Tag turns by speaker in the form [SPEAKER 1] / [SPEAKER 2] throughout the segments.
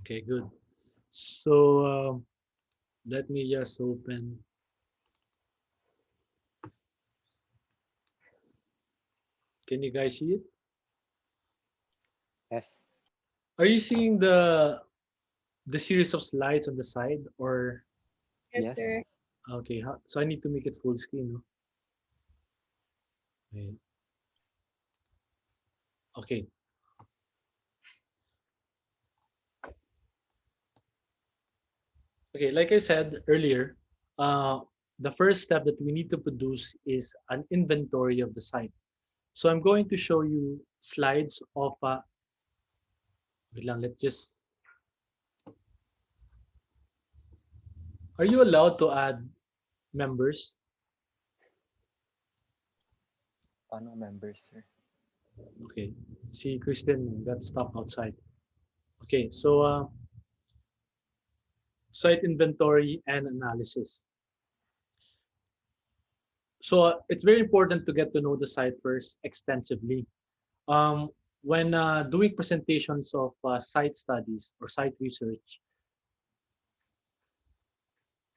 [SPEAKER 1] Okay, good. So let me just open. Can you guys see it?
[SPEAKER 2] Yes.
[SPEAKER 1] Are you seeing the series of slides on the side or
[SPEAKER 3] Yes,
[SPEAKER 2] Yes.
[SPEAKER 3] sir.
[SPEAKER 1] okay? So I need to make it full screen. No? Wait. Okay. Okay. Like I said earlier, uh, the first step that we need to produce is an inventory of the site. So I'm going to show you slides of. Wait lang, let's just. Are you allowed to add members?
[SPEAKER 2] Paano members, sir?
[SPEAKER 1] Okay. See, Kristen got stuck outside. Okay, so site inventory and analysis. So it's very important to get to know the site first extensively. Um, when doing presentations of site studies or site research,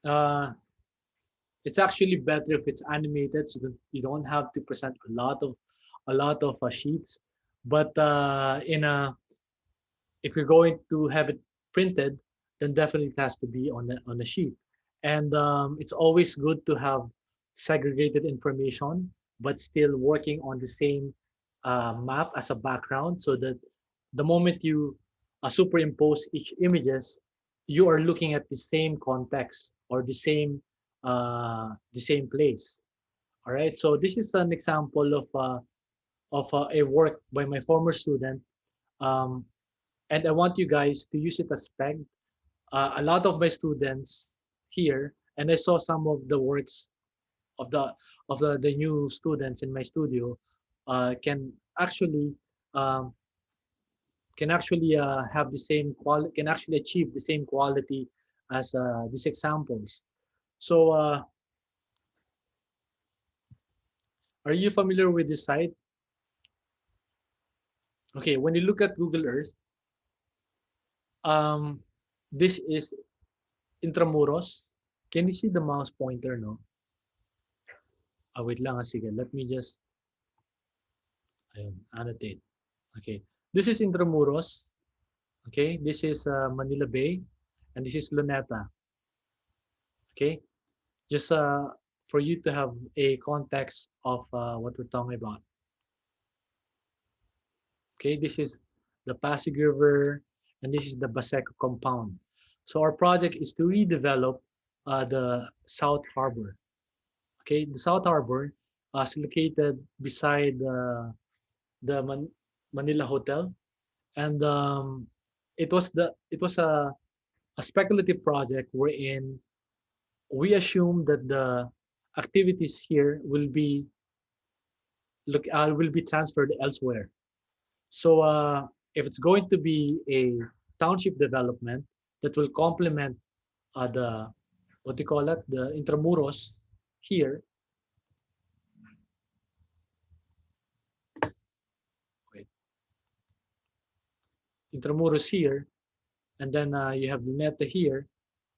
[SPEAKER 1] uh, it's actually better if it's animated, so that you don't have to present a lot of sheets. But in a if you're going to have it printed, then definitely it has to be on a sheet. And it's always good to have segregated information, but still working on the same map as a background, so that the moment you superimpose each images, you are looking at the same context or the same place. All right. So this is an example of a work by my former student. Um, and I want you guys to use it as peg. A lot of my students here, and I saw some of the works of the new students in my studio, can actually um, have the same quality, can actually achieve the same quality as these examples. So, are you familiar with this site? Okay, when you look at Google Earth, um, this is Intramuros. Can you see the mouse pointer? No. Wait lang. Sige, let me just annotate. Okay, this is Intramuros. Okay, this is Manila Bay, and this is Luneta. Okay, just for you to have a context of what we're talking about. Okay, this is the Pasig River, and this is the Baseco compound. So our project is to redevelop the South Harbor. Okay, the South Harbor is located beside the Manila Hotel, and it was a speculative project wherein we assume that the activities here will be transferred elsewhere. So if it's going to be a township development that will complement the what do you call it, the Intramuros here. Wait, Intramuros here, and then you have Luneta here,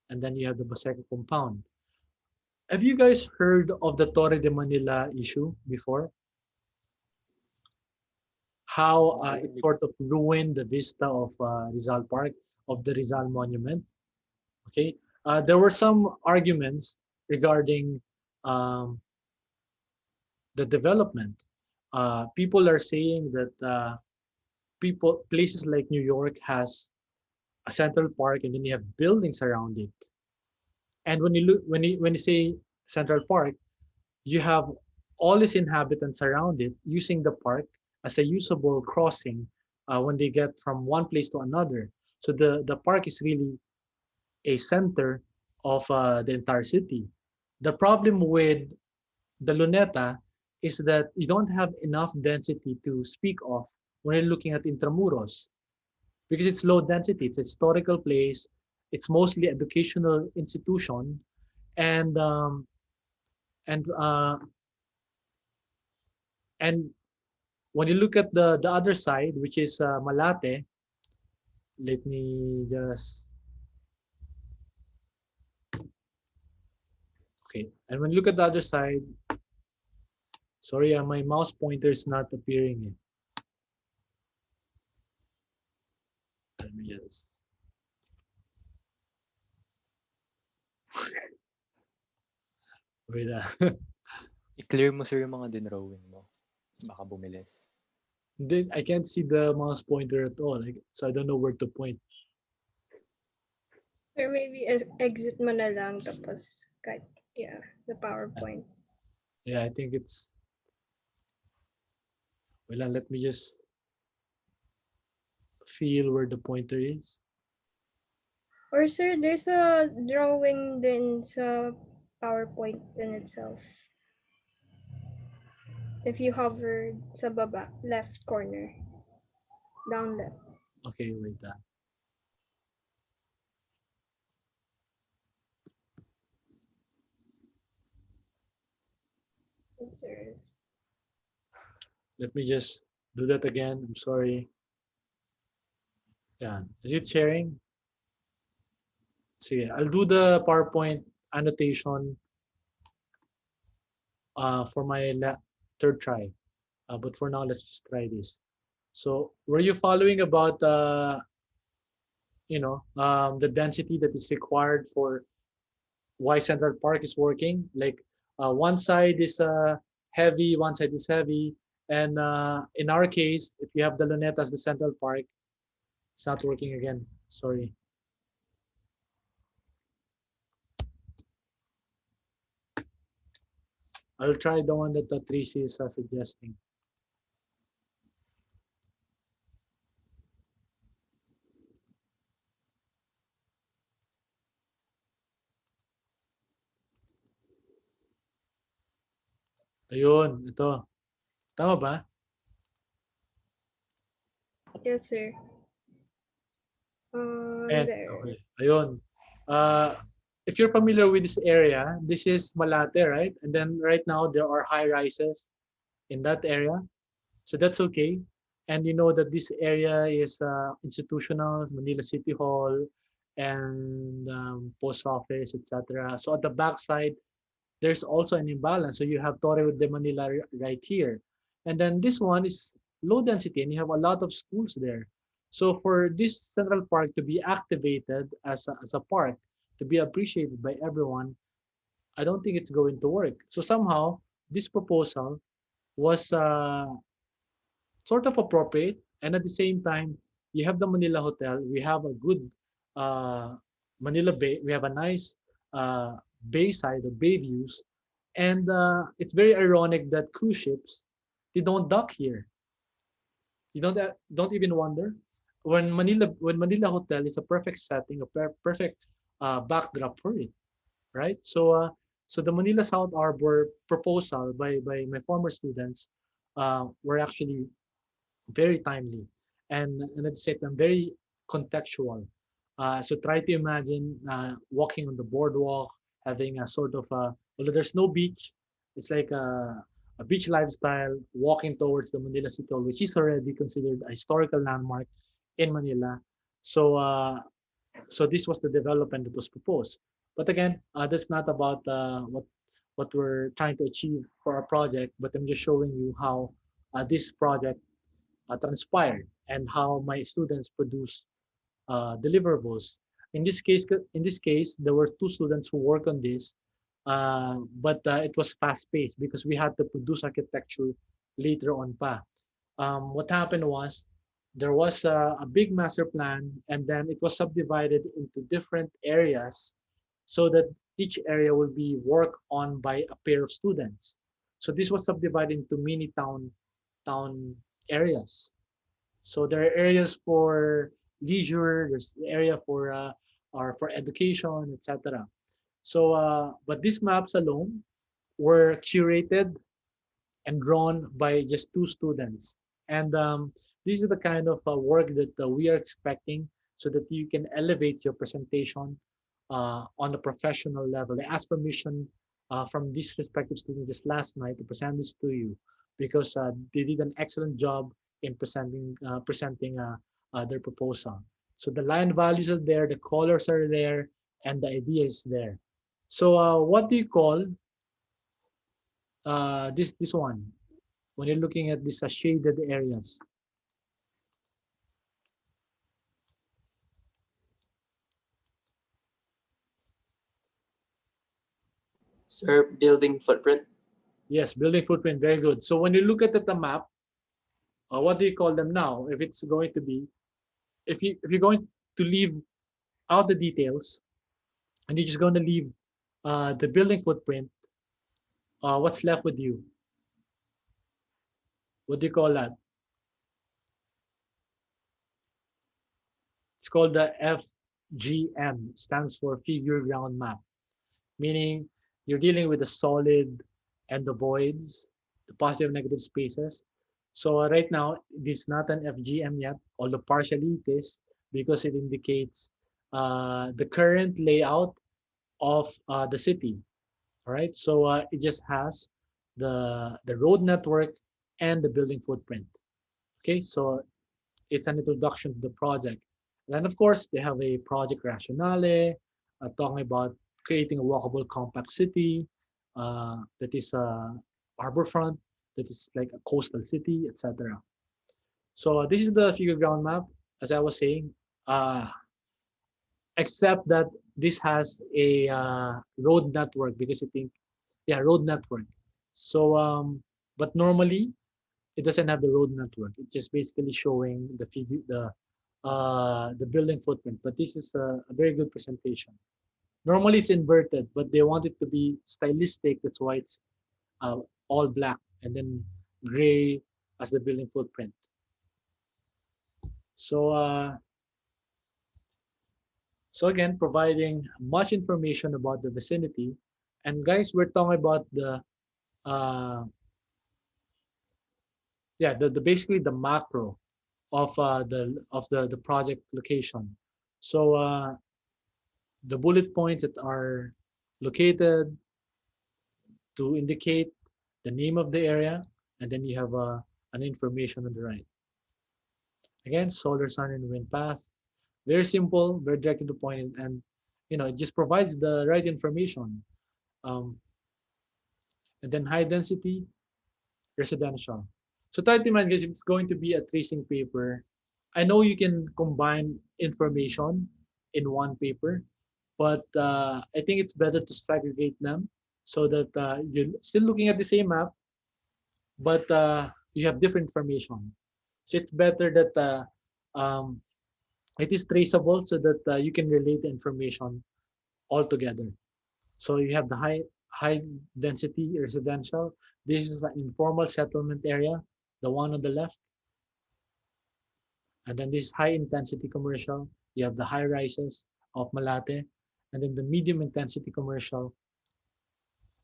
[SPEAKER 1] and then you have the Baseco compound. Have you guys heard of the Torre de Manila issue before? How
[SPEAKER 2] Not
[SPEAKER 1] it
[SPEAKER 2] really.
[SPEAKER 1] sort of ruined the vista of Rizal Park, of the Rizal Monument. Okay, there were some arguments regarding um, the development. People are saying that places like New York has a central park, and then you have buildings around it. And when you say Central Park, you have all its inhabitants around it using the park as a usable crossing when they get from one place to another. So the park is really a center of the entire city. The problem with the Luneta is that you don't have enough density to speak of when you're looking at Intramuros, because it's low density. It's a historical place. It's mostly educational institution, and and uh, and when you look at the other side, which is Malate, let me just, okay. And when you look at the other side, sorry, my mouse pointer is not appearing yet. Let me just, wait.
[SPEAKER 2] I-clear mo sir yung mga dinrawing mo. Baka bumilis.
[SPEAKER 1] Then I can't see the mouse pointer at all, like, so I don't know where to point.
[SPEAKER 3] Or maybe exit mo na lang tapos cut. Yeah, the PowerPoint.
[SPEAKER 1] Yeah, I think it's, well, let me just feel where the pointer is.
[SPEAKER 3] Or sir, there's a drawing din sa PowerPoint in itself. If you hover sa baba, left corner, down left.
[SPEAKER 1] Okay, wait.
[SPEAKER 3] Sir.
[SPEAKER 1] Let me just do that again. I'm sorry. Yeah, is it sharing? Sige, I'll do the PowerPoint annotation for my third try. But for now, let's just try this. So were you following about the density that is required for why Central Park is working? Like one side is heavy, one side is heavy, and in our case, if you have the Luneta as the Central Park, it's not working again. Sorry. I'll try the one that the Tracy is suggesting. Ayun, ito. Tama ba?
[SPEAKER 3] Yes, sir.
[SPEAKER 1] And,
[SPEAKER 3] There.
[SPEAKER 1] okay. Ayun. If you're familiar with this area, this is Malate, right? And then right now there are high rises in that area. So that's okay. And you know that this area is institutional, Manila City Hall, and post office, etc. So at the backside, there's also an imbalance. So you have Torre de Manila right here. And then this one is low density and you have a lot of schools there. So for this Central Park to be activated as a park, to be appreciated by everyone, I don't think it's going to work. So somehow this proposal was sort of appropriate. And at the same time, you have the Manila Hotel. We have a good uh, Manila Bay. We have a nice bayside or bay views. And it's very ironic that cruise ships, they don't dock here. You don't even wonder when Manila Hotel is a perfect setting, a perfect backdrop for it, right? So the Manila South Harbor proposal by my former students were actually very timely and at the same time very contextual. So try to imagine walking on the boardwalk, having a sort of although there's no beach, it's like a beach lifestyle, walking towards the Manila City Hall, which is already considered a historical landmark in Manila. So so this was the development that was proposed. But again, that's not about what we're trying to achieve for our project, but I'm just showing you how this project transpired and how my students produce deliverables. In this case, there were two students who worked on this, but it was fast-paced because we had to produce architecture later on pa. What happened was there was a big master plan, and then it was subdivided into different areas so that each area will be worked on by a pair of students. So this was subdivided into mini town areas. So there are areas for leisure, there's the area for or for education, etc. So, but these maps alone were curated and drawn by just two students. And this is the kind of work that we are expecting so that you can elevate your presentation on a professional level. I asked permission from these respective students just last night to present this to you because they did an excellent job in presenting their proposal. So the line values are there, the colors are there, and the idea is there. So what do you call this one when you're looking at these shaded areas?
[SPEAKER 4] Sir, building footprint.
[SPEAKER 1] Yes, building footprint, very good. So when you look at the map, what do you call them now? If it's going to be, if you're going to leave out the details and you're just going to leave the building footprint, what's left with you? What do you call that? It's called the FGM, stands for figure ground map, meaning you're dealing with the solid and the voids, the positive and negative spaces. So right now, this is not an FGM yet, although partially it is, because it indicates the current layout of the city. All right, so it just has the road network and the building footprint. Okay, so it's an introduction to the project. And then, of course, they have a project rationale, talking about creating a walkable, compact city that is harborfront, that is like a coastal city, etc. So this is the figure ground map, as I was saying, except that this has a road network because I think, yeah, road network. So, but normally it doesn't have the road network. It's just basically showing the figure, the building footprint. But this is a very good presentation. Normally it's inverted, but they want it to be stylistic. That's why it's uh, all black and then gray as the building footprint. So, so again, providing much information about the vicinity. And guys, we're talking about the uh, yeah, the basically the macro of the project location. So the bullet points that are located to indicate the name of the area, and then you have an information on the right. Again, solar, sun, and wind path. Very simple, very direct to the point, and it just provides the right information. Um, and then high density residential. So try to imagine, guys, if it's going to be a tracing paper, I know you can combine information in one paper, but I think it's better to segregate them so that you're still looking at the same map, but you have different information. So it's better that um, it is traceable so that you can relate the information all together. So you have the high density residential. This is an informal settlement area, the one on the left. And then this high intensity commercial. You have the high rises of Malate, and then the medium intensity commercial.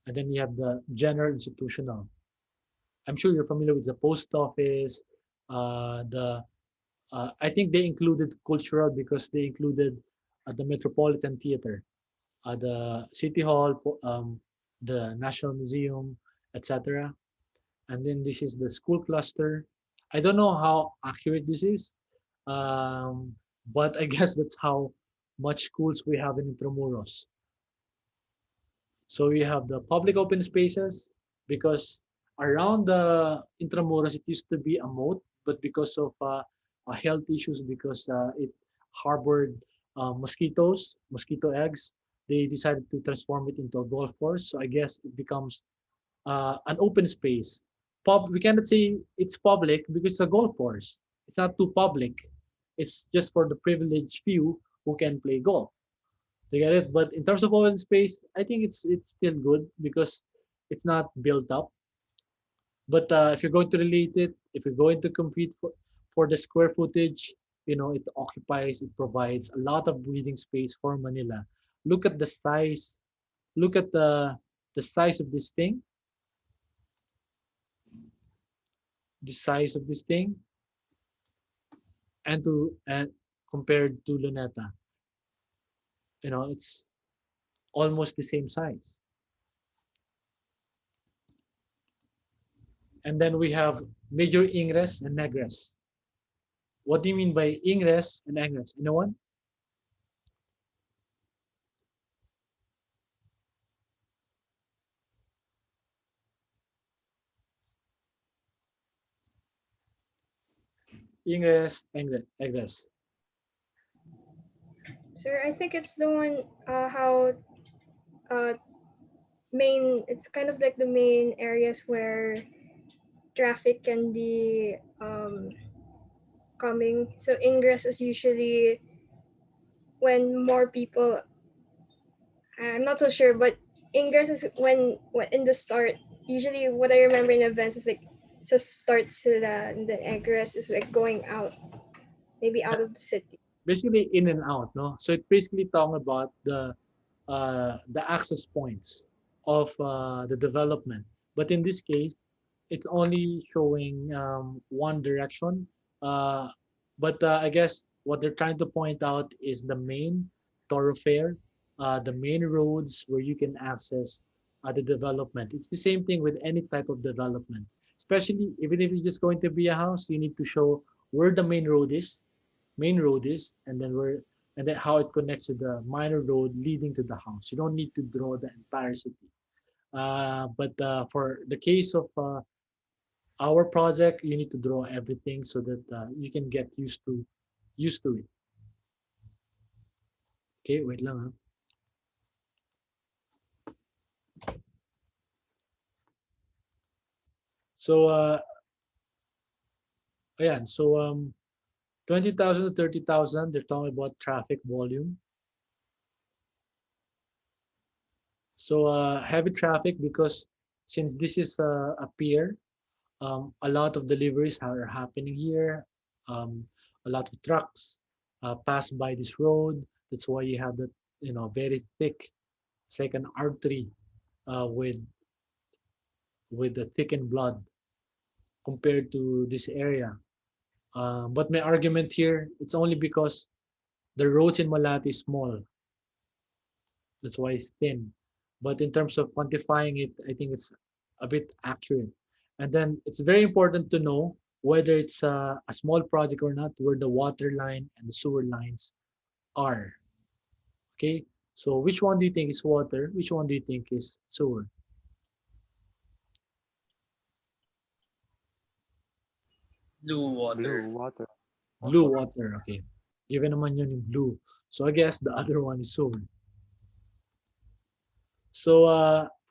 [SPEAKER 1] And then you have the general institutional. I'm sure you're familiar with the post office. The I think they included cultural because they included the Metropolitan Theater, the City Hall, the National Museum, etc. And then this is the school cluster. I don't know how accurate this is, but I guess that's how much schools we have in Intramuros. So we have the public open spaces because around the Intramuros it used to be a moat, but because of health issues, because it harbored mosquito eggs, they decided to transform it into a golf course. So I guess it becomes an open space. We cannot say it's public because it's a golf course. It's not too public. It's just for the privileged few who can play golf. You get it? But in terms of open space, I think it's still good because it's not built up. But if you're going to relate it, if you're going to compete for the square footage, it occupies, it provides a lot of breathing space for Manila. Look at the size. Look at the size of this thing. The size of this thing, and compared to Luneta, it's almost the same size. And then we have major ingress and egress. What do you mean by ingress and egress? Anyone? Ingress, egress.
[SPEAKER 3] Sir, I think it's the one how uh main it's kind of like the main areas where traffic can be coming. So ingress is usually when more people, I'm not so sure, but ingress is when in the start. Usually, what I remember in events is like so starts and the egress is like going out, maybe out of the city.
[SPEAKER 1] Basically in and out, no? So it's basically talking about the access points of the development. But in this case, it's only showing one direction. Uh, but I guess what they're trying to point out is the main thoroughfare, the main roads where you can access the development. It's the same thing with any type of development, especially even if it's just going to be a house, you need to show where the main road is, and then how it connects to the minor road leading to the house. You don't need to draw the entire city. But for the case of our project, you need to draw everything so that you can get used to it. Okay, wait lang ha. So ayan, so 20,000 to 30,000, they're talking about traffic volume. So heavy traffic because since this is a pier, a lot of deliveries are happening here. A lot of trucks pass by this road. That's why you have that, very thick. It's like an artery with the thickened blood compared to this area. But my argument here, it's only because the roads in Malate is small. That's why it's thin. But in terms of quantifying it, I think it's a bit accurate. And then it's very important to know whether it's a small project or not, where the water line and the sewer lines are. Okay, so which one do you think is water? Which one do you think is sewer?
[SPEAKER 4] Blue water.
[SPEAKER 2] Blue water.
[SPEAKER 1] Blue water, okay. Given naman yun yung blue. So I guess the other one is sewer. So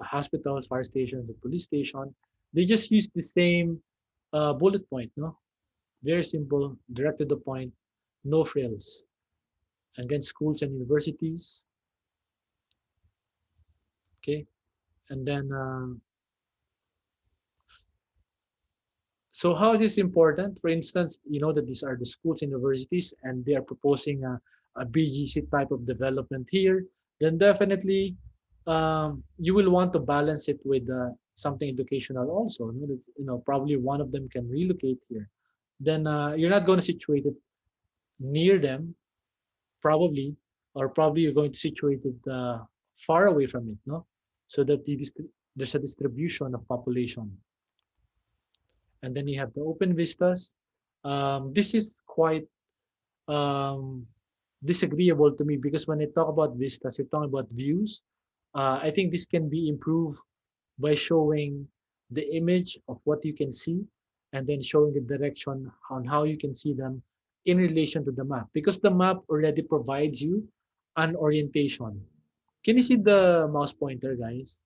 [SPEAKER 1] hospitals, fire stations, the police station, they just use the same bullet point, no? Very simple, direct to the point, no frills. And then schools and universities, okay? And then, so how is this important? For instance, you know that these are the schools and universities and they are proposing a BGC type of development here, then definitely you will want to balance it with something educational also. Probably one of them can relocate here. Then you're not going to situate it near them, probably, or probably you're going to situate it far away from it, no? So that there's a distribution of population. And then you have the open vistas. This is quite um, disagreeable to me because when I talk about vistas, you're talking about views. I think this can be improved by showing the image of what you can see and then showing the direction on how you can see them in relation to the map, because the map already provides you an orientation. Can you see the mouse pointer, guys?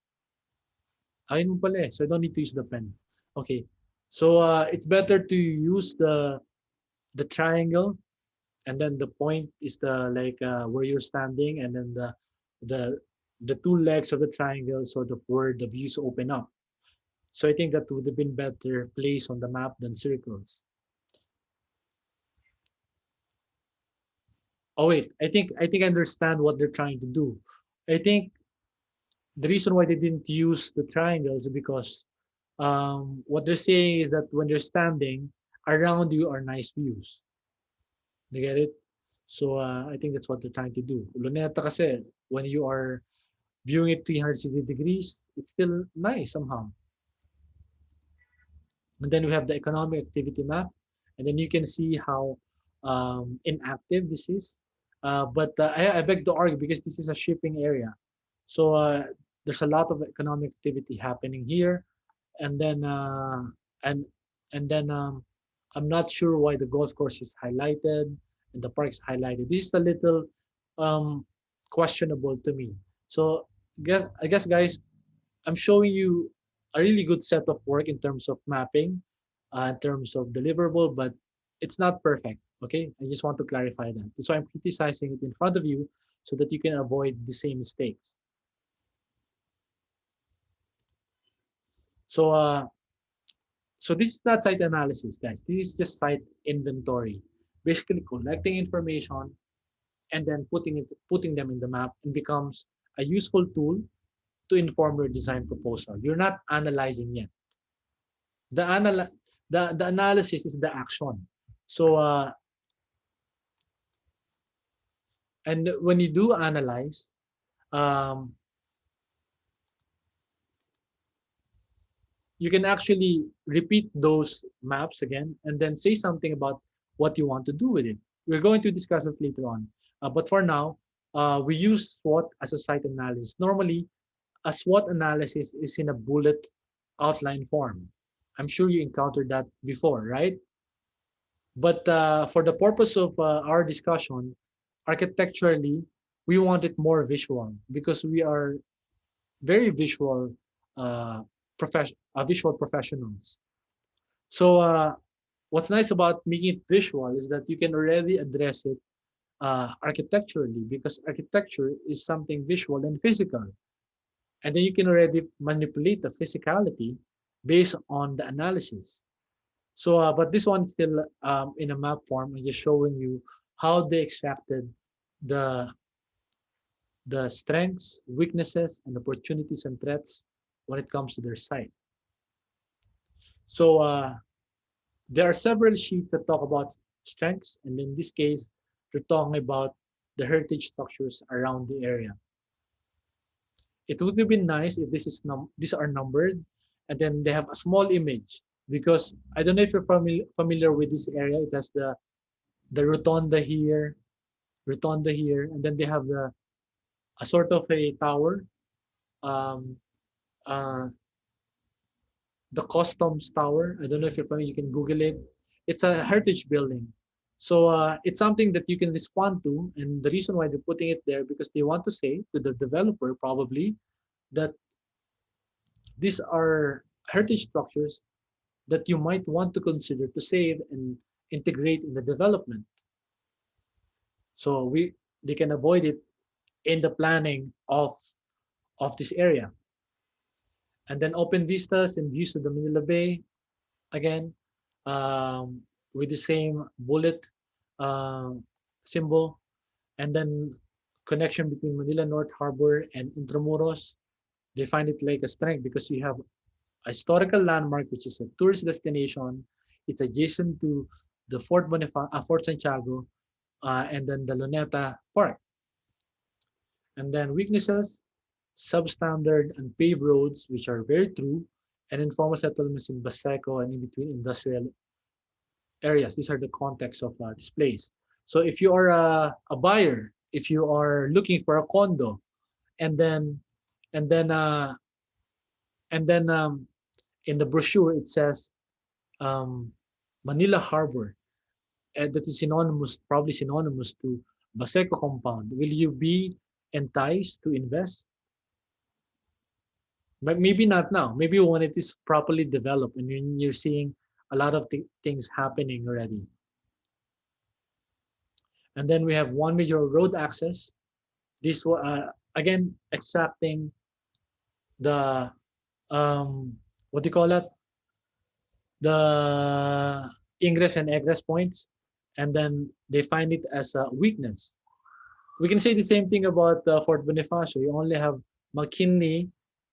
[SPEAKER 1] Ayun mo pala eh. So I don't need to use the pen. Okay. So it's better to use the triangle, and then the point is the like where you're standing, and then the the two legs of the triangle sort of where the views open up. So I think that would have been better placed on the map than circles. Oh wait, I think I understand what they're trying to do. I think the reason why they didn't use the triangles is because what they're saying is that when you're standing, around you are nice views. You get it? So I think that's what they're trying to do. Luneta kasi, when you are viewing it 360 degrees, it's still nice somehow. And then we have the economic activity map, and then you can see how inactive this is. But I beg to argue because this is a shipping area. So there's a lot of economic activity happening here. And then and and then I'm not sure why the golf course is highlighted and the park is highlighted. This is a little um, questionable to me. So I guess guys, I'm showing you a really good set of work in terms of mapping, in terms of deliverable, but it's not perfect. Okay, I just want to clarify that. So I'm criticizing it in front of you so that you can avoid the same mistakes. So so this is not site analysis, guys. This is just site inventory. Basically collecting information and then putting them in the map and becomes a useful tool to inform your design proposal. You're not analyzing yet. The the analysis is the action. So and when you do analyze, um, you can actually repeat those maps again and then say something about what you want to do with it. We're going to discuss it later on. But for now, we use SWOT as a site analysis. Normally, a SWOT analysis is in a bullet outline form. I'm sure you encountered that before, right? But for the purpose of our discussion, architecturally, we want it more visual because we are very visual uh, visual professionals. So what's nice about making it visual is that you can already address it architecturally because architecture is something visual and physical. And then you can already manipulate the physicality based on the analysis. So, but this one is still in a map form and just showing you how they extracted the strengths, weaknesses, and opportunities and threats when it comes to their site. So there are several sheets that talk about strengths, and in this case, they're talking about the heritage structures around the area. It would have been nice if these are numbered, and then they have a small image because I don't know if you're familiar with this area. It has the rotunda here, and then they have a sort of a tower, um, uh, the customs tower. I don't know if you're familiar. You can Google it. It's a heritage building. So it's something that you can respond to, and the reason why they're putting it there because they want to say to the developer probably that these are heritage structures that you might want to consider to save and integrate in the development. So they can avoid it in the planning of this area. And then open vistas and views of the Manila Bay, again, with the same bullet uh, symbol. And then connection between Manila North Harbor and Intramuros. They find it like a strength because you have a historical landmark, which is a tourist destination. It's adjacent to the Fort Santiago, and then the Luneta Park. And then weaknesses, substandard and paved roads, which are very true, and informal settlements in Baseco and in between industrial areas. These are the context of this place. So if you are a buyer, if you are looking for a condo, and then and then uh, and then in the brochure it says um, Manila Harbor, and that is synonymous, probably synonymous to Baseco compound. Will you be enticed to invest? But maybe not now. Maybe when it is properly developed and you're seeing a lot of things happening already. And then we have one major road access. This again extracting the what do you call it? The ingress and egress points, and then they find it as a weakness. We can say the same thing about Fort Bonifacio. You only have McKinley,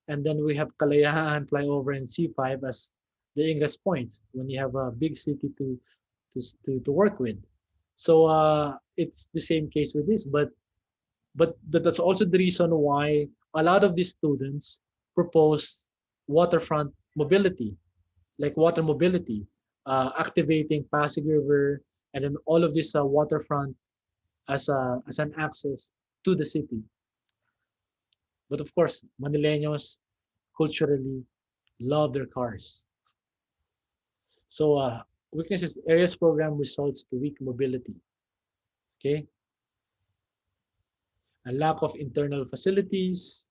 [SPEAKER 1] and then we have Kalayaan, Flyover, and C5 as the ingress points when you have a big city to work with. So it's the same case with this, but that's also the reason why a lot of these students propose waterfront mobility, like water mobility, activating Pasig River and then all of this waterfront as an access to the city. But of course, Manileños culturally love their cars. So weaknesses, areas program results to weak mobility. Okay, a lack of internal facilities,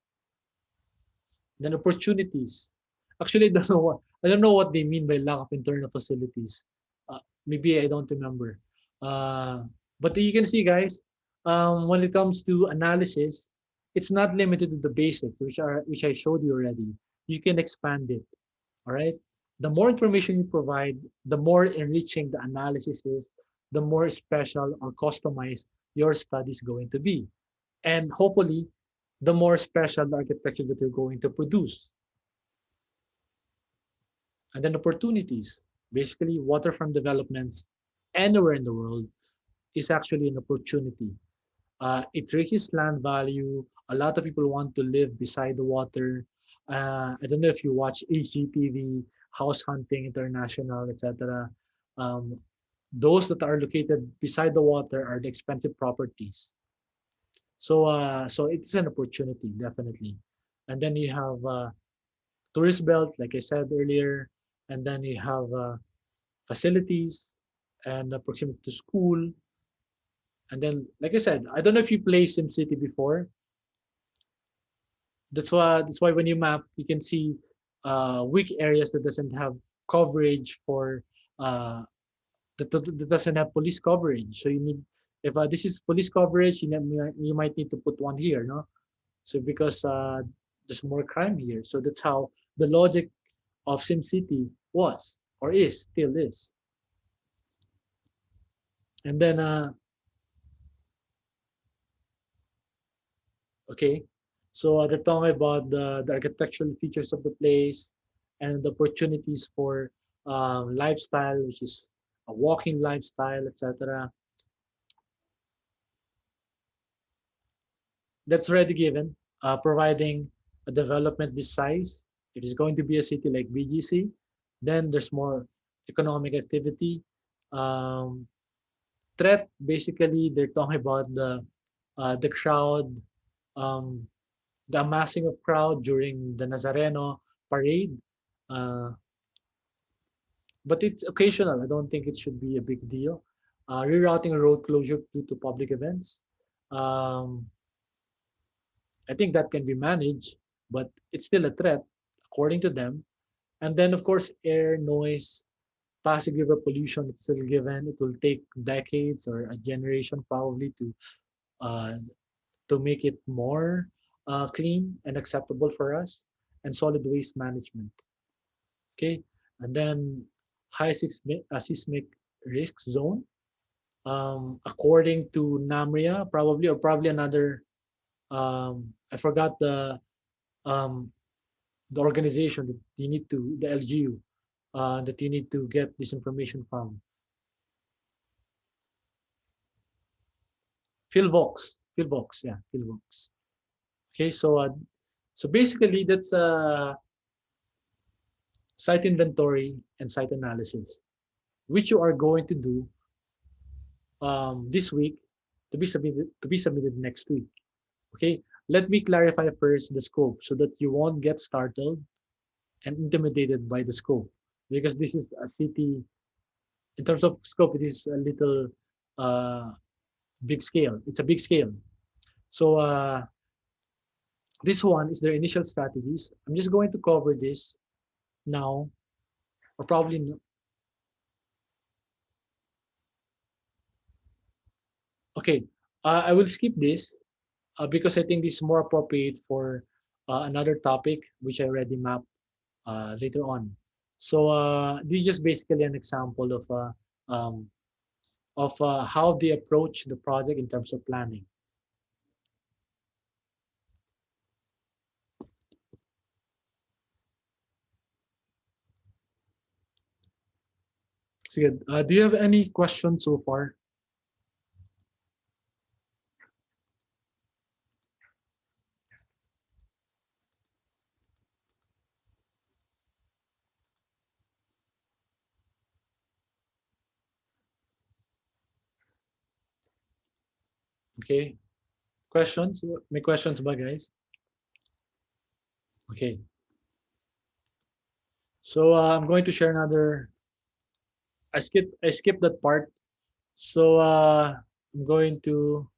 [SPEAKER 1] then opportunities. Actually, I don't know what they mean by lack of internal facilities. Maybe I don't remember. Uh, but you can see, guys, when it comes to analysis, it's not limited to the basics, which I showed you already. You can expand it. All right. The more information you provide, the more enriching the analysis is, the more special or customized your study is going to be. And hopefully, the more special the architecture that you're going to produce. And then opportunities. Basically, waterfront developments anywhere in the world is actually an opportunity. It raises land value. A lot of people want to live beside the water. I don't know if you watch HGTV, House Hunting International, etc. Um, those that are located beside the water are the expensive properties. So it's an opportunity, definitely. And then you have tourist belt, like I said earlier, and then you have facilities and proximity to school. And then, like I said, I don't know if you played SimCity before. That's why when you map, you can see weak areas that doesn't have coverage for uh, that doesn't have police coverage. So you need, if this is police coverage, you might need to put one here, no? So because there's more crime here. So that's how the logic of SimCity was or is still is. And then okay, so they're talking about the architectural features of the place and the opportunities for lifestyle, which is a walking lifestyle, etc. That's already given, providing a development this size. It is going to be a city like BGC. Then there's more economic activity. Um, Threat, basically, they're talking about the crowd, um, the amassing of crowd during the Nazareno parade. Uh, but it's occasional. I don't think it should be a big deal. Rerouting road closure due to public events. Um, I think that can be managed, but it's still a threat, according to them. And then, of course, air, noise, passive river pollution, it's still given. It will take decades or a generation probably uh, to make it more clean and acceptable for us. And solid waste management. Okay, and then high seismic risk zone. According to NAMRIA, probably or probably another. I forgot um, the organization that you need to the LGU that you need to get this information from. Philvox, yeah, Philvox. Okay, so basically that's site inventory and site analysis, which you are going to do this week to be submitted next week. Okay, let me clarify first the scope so that you won't get startled and intimidated by the scope, because this is a city. In terms of scope, it is a little uh, big scale. It's a big scale. So this one is their initial strategies. I'm just going to cover this now, or probably okay. I will skip this because I think this is more appropriate for another topic, which I already mapped later on. So this is just basically an example um, of how they approach the project in terms of planning. So, do you have any questions so far? Okay. Questions? May questions ba, guys? Okay. So I'm going to share another. I skipped that part. So I'm going to